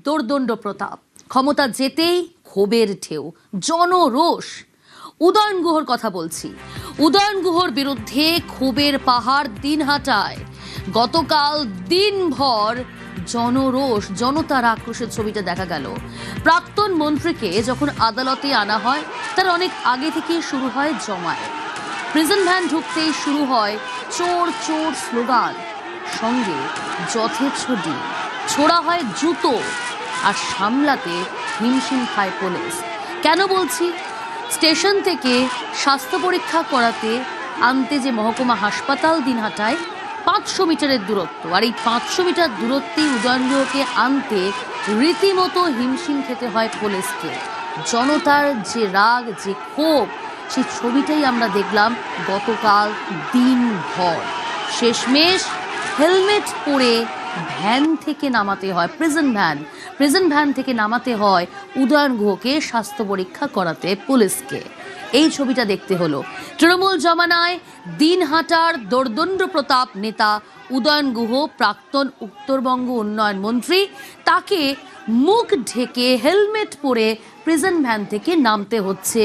দোর্দণ্ড প্রতাপ, ক্ষমতা যেতেই ক্ষোভের ঢেউ, জনরোষ। উদয়ন গুহর কথা বলছি। উদয়ন গুহর বিরুদ্ধে ক্ষোভের পাহাড় দিনহাটায়। গতকাল দিনভর জনরোষ, জনতার আক্রোশের ছবিটা দেখা গেল। প্রাক্তন মন্ত্রীকে যখন আদালতে আনা হয় তার অনেক আগে থেকেই শুরু হয় জমায়েত। প্রিজন ভ্যান ঢুকতেই শুরু হয় চোর চোর স্লোগান, সঙ্গে যথেচ্ছ ডিম, ছোড়া হয় জুতো, আর সামলাতে হিমশিম খায় পুলিশ। কেন বলছি? স্টেশন থেকে স্বাস্থ্য পরীক্ষা করাতে আনতে যে মহকুমা হাসপাতাল দিনহাটায় 500 মিটারের দূরত্ব, আর এই 500 মিটার দূরত্বেই উদয়ন গুহকে আনতে রীতিমতো হিমশিম খেতে হয় পুলিশকে। জনতার যে রাগ, যে ক্ষোভ, সেই ছবিটাই আমরা দেখলাম গতকাল দিনভর। শেষমেশ হেলমেট পরে ভ্যান থেকে নামাতে হয়, প্রিজন ভ্যান থেকে নামাতে হয় উদয়ন গুহকে স্বাস্থ্য পরীক্ষা করাতে পুলিশকে। এই ছবিটা দেখতে হলো। তৃণমূল জমানায় দিনহাটার দোর্দণ্ড প্রতাপ নেতা উদয়ন গুহ, প্রাক্তন উত্তরবঙ্গ উন্নয়ন মন্ত্রী, তাকে মুখ ঢেকে হেলমেট পরে প্রিজন ভ্যান থেকে নামতে হচ্ছে।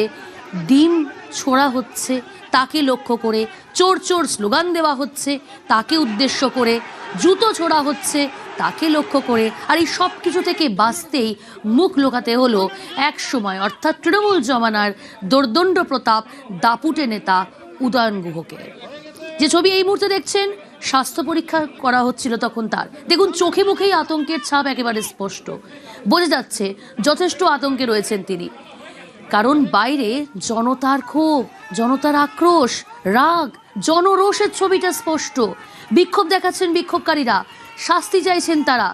ডিম ছোড়া হচ্ছে তাকে লক্ষ্য করে, চোর চোর স্লোগান দেওয়া হচ্ছে তাকে উদ্দেশ্য করে, জুতো ছোড়া হচ্ছে তাকে লক্ষ্য করে। আর এই সব কিছু থেকে বাঁচতেই মুখ লুকাতে হলো এক সময়, অর্থাৎ তৃণমূল জমানার দোর্দণ্ড প্রতাপ দাপুটে নেতা উদয়ন গুহকে। যে ছবি এই মুহূর্তে দেখছেন, স্বাস্থ্য পরীক্ষা করা হচ্ছিল তখন তার। দেখুন, চোখে মুখেই আতঙ্কের ছাপ একেবারে স্পষ্ট, বোঝা যাচ্ছে যথেষ্ট আতঙ্কে রয়েছেন তিনি। কারণ বাইরে জনতার ক্ষোভ, জনতার আক্রোশ, রাগ, জনরোষের ছবিটা স্পষ্ট। বিক্ষোভ দেখাচ্ছেন বিক্ষোভকারীরা, শাস্তি চাইছেন তারা।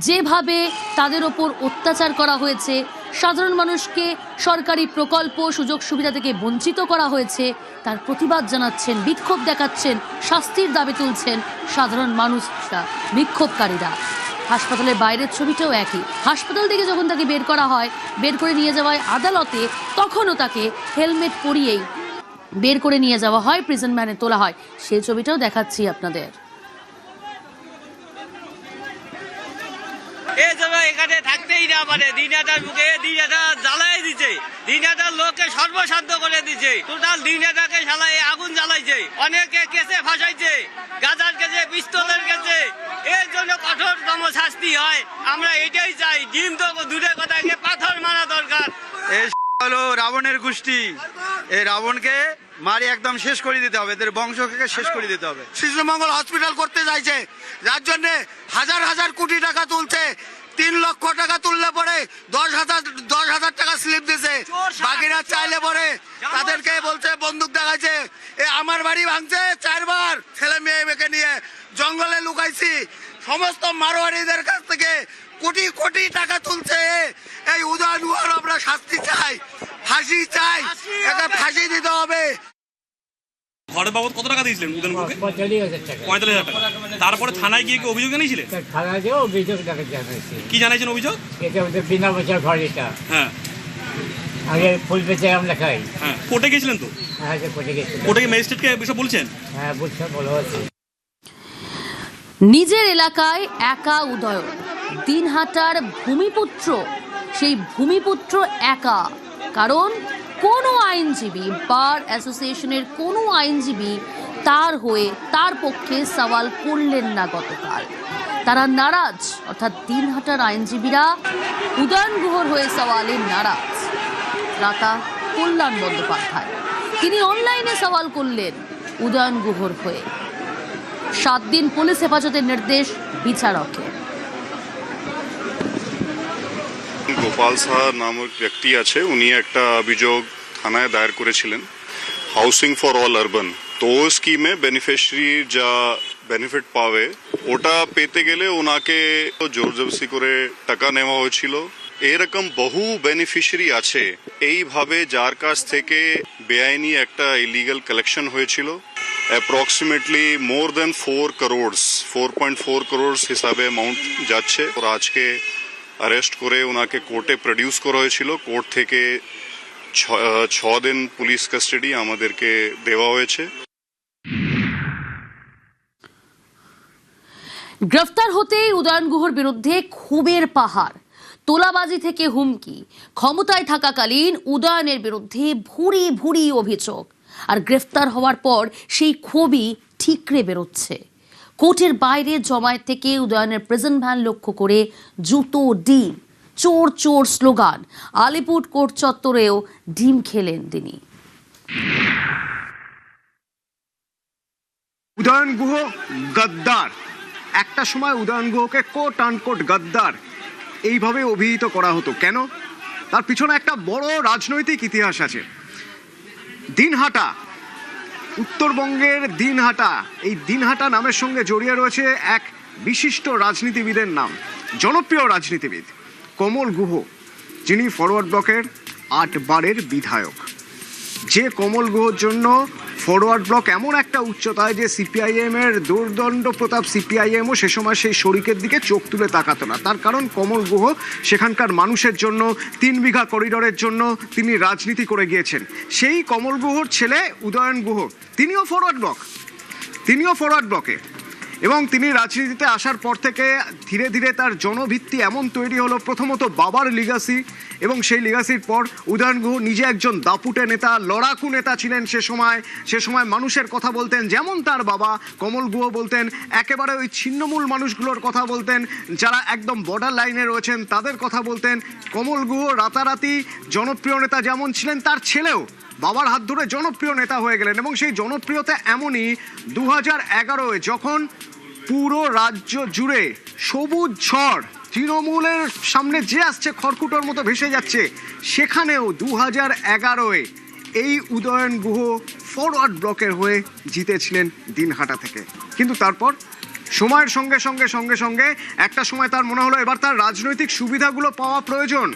যেভাবে তাদের ওপর অত্যাচার করা হয়েছে, সাধারণ মানুষকে সরকারি প্রকল্প সুযোগ সুবিধা থেকে বঞ্চিত করা হয়েছে, তার প্রতিবাদ জানাচ্ছেন, বিক্ষোভ দেখাচ্ছেন, শাস্তির দাবি তুলছেন সাধারণ মানুষরা, বিক্ষোভকারীরা। হাসপাতালের বাইরের ছবিটাও একই। হাসপাতাল থেকে যখন তাকে বের করা হয়, বের করে নিয়ে যাওয়া হয় আদালতে, তখনও তাকে হেলমেট পরিয়েই বের করে নিয়ে যাওয়া হয়, প্রিজন ভ্যানে তোলা হয়। সেই ছবিটাও দেখাচ্ছি আপনাদের। এখানে থাকতেই না পারে, দিনহাটার মুখে দিনহাটা জ্বালাই দিচ্ছে, দিনহাটার লোককে সর্বশান্ত করে দিচ্ছে, টোটাল দিনহাটাকে জ্বালাই আগুন জ্বালাইছে, অনেকে কেসে ফাঁসাইছে, গাজার কেসে, পিস্তলের কেসে। এর জন্য কঠোরতম শাস্তি হয়। আমরা এটাই চাই। ডিম তো দূরে কথা, পাথর মারা দরকার। হলো রাবণের গোষ্ঠী, এই রাবণকে মারি একদম শেষ করে দিতে হবে, এদের বংশকে শেষ করে দিতে হবে। শিশুমঙ্গল হসপিটাল করতে চাইছে, যার জন্য হাজার হাজার কোটি টাকা তুলছে। 3 লক্ষ টাকা তুললে পরে 10,000 টাকা স্লিপ দিছে, বাকিরা চাইলে পরে তাদেরকে বলছে, বন্দুক দেখাইছে। আমার বাড়ি ভাঙছে 4 বার, ছেলে মেয়েকে নিয়ে জঙ্গলে লুকাইছি। সমস্ত মারোয়ারিদের কাছ থেকে কোটি কোটি টাকা তুলছে। এই উদয়ন গুহর আমরা শাস্তি চাই, ফাঁসি চাই, একে ফাঁসি দিতে হবে। ঘরের বাবদ কত টাকা দিয়েছিলেন উদয়ন গুহকে? 45,000 টাকা। 45,000 টাকা। তারপরে থানায় গিয়ে কি অভিযোগ জানিয়েছিলেন? থানায় গিয়ে অভিযোগ জানাইছি। কি জানাইছেন অভিযোগ? এটা ওদের বিনা পয়সার ঘর, এটা হ্যাঁ আগে ফুল বেচে আমরা খাই। হ্যাঁ, কোর্টে গেছিলেন তো? হ্যাঁ, কোর্টে গেছি। কোর্টে গিয়ে ম্যাজিস্ট্রেটকে এসব বলছেন? হ্যাঁ, বুঝতে ভালো আছে। নিজের এলাকায় একা উদয়ন, দিনহাটার ভূমিপুত্র, সেই ভূমিপুত্র একা। কারণ কোনো আইনজীবী, বার অ্যাসোসিয়েশনের কোনো আইনজীবী তার হয়ে, তার পক্ষে সওয়াল করলেন না গতকাল। তারা নারাজ, অর্থাৎ দিনহাটার আইনজীবীরা উদয়ন গুহর হয়ে সওয়ালে নারাজ। রাতা কল্যাণ বন্দ্যোপাধ্যায়, তিনি অনলাইনে সওয়াল করলেন উদয়ন গুহর হয়ে। 7 দিন পুলিশ হেফাজতের নির্দেশ বিচারকের। গোপাল সাহা নামক ব্যক্তি আছে, উনি একটা অভিযোগ থানায় দায়ের করেছিলেন হাউসিং ফর অল আরবান। তো ওই স্কিমে বেনিফিশিয়ারি যা বেনিফিট পাবে, ওটা পেতে গেলে ওনাকে জোর জবরদস্তি করে টাকা নেওয়া হয়েছিল। এরকম বহু বেনিফিশিয়ারি আছে এইভাবে, যার কাছ থেকে বেআইনি একটা ইলিগাল কালেকশন হয়েছিল। অ্যাপ্রক্সিমেটলি মোর দেন 4.4 crores হিসাবে অ্যামাউন্ট যাচ্ছে। ওর আজকে অ্যারেস্ট করে ওনাকে কোর্টে প্রডিউস করা হয়েছিল। কোর্ট থেকে 6 দিন পুলিশ কাস্টাডি আমাদেরকে দেওয়া হয়েছে। গ্রেফতার হতেই উদয়ন গুহর বিরুদ্ধে ক্ষোভের পাহাড়। তোলাবাজি থেকে হুমকি, ক্ষমতায় থাকাকালীন উদয়নের বিরুদ্ধে ভুরি ভুরি অভিযোগ, আর গ্রেফতার হওয়ার পর সেই ক্ষোভই ঠিকরে বেরোচ্ছে। কোর্টের বাইরে জমায়েত থেকে উদয়নের প্রেজেন্ট ভ্যান লক্ষ্য করে জুতো, ডিম, চোর চোর স্লোগান, আলিপুর কোর্ট চত্বরেও ডিম খেলেন তিনি। উদয়ন গুহ গদ্দার, একটা সময় উদয়ন গুহকে কোট আনকোট গদ্দার এইভাবে অভিহিত করা হতো। কেন? তার পিছনে একটা বড় রাজনৈতিক ইতিহাস আছে। দিনহাটা, উত্তরবঙ্গের দিনহাটা, এই দিনহাটা নামের সঙ্গে জড়িয়ে রয়েছে এক বিশিষ্ট রাজনীতিবিদের নাম, জনপ্রিয় রাজনীতিবিদ কমল গুহ, যিনি ফরওয়ার্ড ব্লকের 8 বারের বিধায়ক। যে কমল গুহর জন্য ফরওয়ার্ড ব্লক এমন একটা উচ্চতায় যে সিপিআইএম এর দুর্দণ্ড প্রতাপ সিপিআইএমও সে সময় সেই শরিকের দিকে চোখ তুলে তাকাতো না। তার কারণ কমল গুহ সেখানকার মানুষের জন্য 3 বিঘা করিডোরের জন্য তিনি রাজনীতি করে গিয়েছেন। সেই কমল গুহর ছেলে উদয়ন গুহ, তিনিও ফরওয়ার্ড ব্লকে, এবং তিনি রাজনীতিতে আসার পর থেকে ধীরে ধীরে তার জনভিত্তি এমন তৈরি হলো, প্রথমত বাবার লিগাসি, এবং সেই লিগাসির পর উদয়ন গুহ নিজে একজন দাপুটে নেতা, লড়াকু নেতা ছিলেন। সে সময় মানুষের কথা বলতেন, যেমন তার বাবা কমল গুহ বলতেন, একেবারে ওই ছিন্নমূল মানুষগুলোর কথা বলতেন, যারা একদম বর্ডার লাইনে রয়েছেন তাদের কথা বলতেন। কমল গুহ রাতারাতি জনপ্রিয় নেতা যেমন ছিলেন, তার ছেলেও বাবার হাত ধরে জনপ্রিয় নেতা হয়ে গেলেন। এবং সেই জনপ্রিয়তা এমনই 2011-এ যখন পুরো রাজ্য জুড়ে সবুজ ঝড়, তৃণমূলের সামনে যে আসছে খড়কুটোর মতো ভেসে যাচ্ছে, সেখানেও 2011-এ এই উদয়ন গুহ ফরওয়ার্ড ব্লকের হয়ে জিতেছিলেন দিনহাটা থেকে। কিন্তু তারপর সময়ের সঙ্গে সঙ্গে একটা সময় তার মনে হলো এবার তার রাজনৈতিক সুবিধাগুলো পাওয়া প্রয়োজন।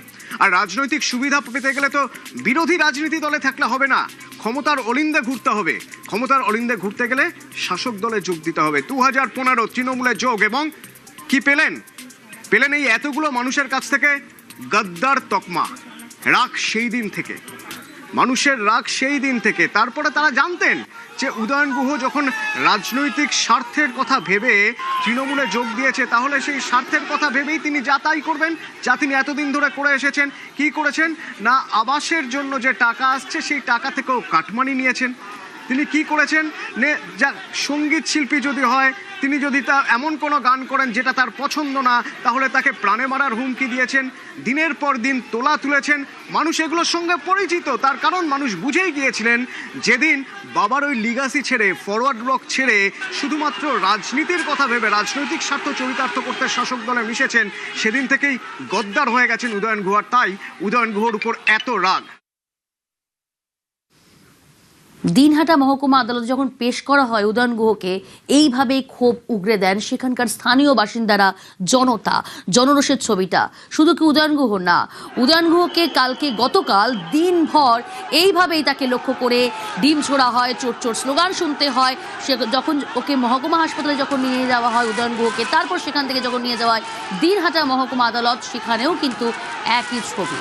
আর রাজনৈতিক সুবিধা পেতে গেলে তো বিরোধী রাজনীতি দলে থাকলে হবে না, ক্ষমতার অলিন্দে ঘুরতে হবে। ক্ষমতার অলিন্দে ঘুরতে গেলে শাসক দলে যোগ দিতে হবে। 2015 তৃণমূলে যোগ, এবং কি পেলেন এই এতগুলো মানুষের কাছ থেকে গদ্দার তকমা। রাগ সেই দিন থেকে, মানুষের রাগ সেই দিন থেকে। তারপরে তারা জানতেন যে উদয়ন গুহ যখন রাজনৈতিক স্বার্থের কথা ভেবে তৃণমূলে যোগ দিয়েছে, তাহলে সেই স্বার্থের কথা ভেবেই তিনি যা তাই করবেন, যা তিনি এতদিন ধরে করে এসেছেন। কি করেছেন না, আবাসের জন্য যে টাকা আসছে সেই টাকা থেকেও কাটমানি নিয়েছেন। তিনি কি করেছেন, যা সঙ্গীত শিল্পী যদি হয়, তিনি যদি তার এমন কোনো গান করেন যেটা তার পছন্দ না, তাহলে তাকে প্রাণে মারার হুমকি দিয়েছেন। দিনের পর দিন তোলা তুলেছেন। মানুষ এগুলোর সঙ্গে পরিচিত, তার কারণ মানুষ বুঝেই গিয়েছিলেন যেদিন বাবার ওই লিগাসি ছেড়ে, ফরওয়ার্ড ব্লক ছেড়ে শুধুমাত্র রাজনীতির কথা ভেবে রাজনৈতিক স্বার্থ চরিতার্থ করতে শাসক দলে মিশেছেন, সেদিন থেকেই গদ্দার হয়ে গেছেন উদয়ন গুহ। তাই উদয়ন গুহর উপর এত রাগ। দিনহাটা মহকুমা আদালতে যখন পেশ করা হয় উদয়ন গুহকে, এইভাবে ক্ষোভ উগরে দেন সেখানকার স্থানীয় বাসিন্দারা, জনতা, জনরোষের ছবিটা। শুধু কি উদয়ন গুহ না, উদয়ন গুহকে গতকাল দিনভর এইভাবেই তাকে লক্ষ্য করে ডিম ছোড়া হয়, চোর চোর স্লোগান শুনতে হয়। সে যখন ওকে মহকুমা হাসপাতালে যখন নিয়ে যাওয়া হয় উদয়ন গুহকে, তারপর সেখান থেকে যখন নিয়ে যাওয়া হয় দিনহাটা মহকুমা আদালত, সেখানেও কিন্তু একই ছবি।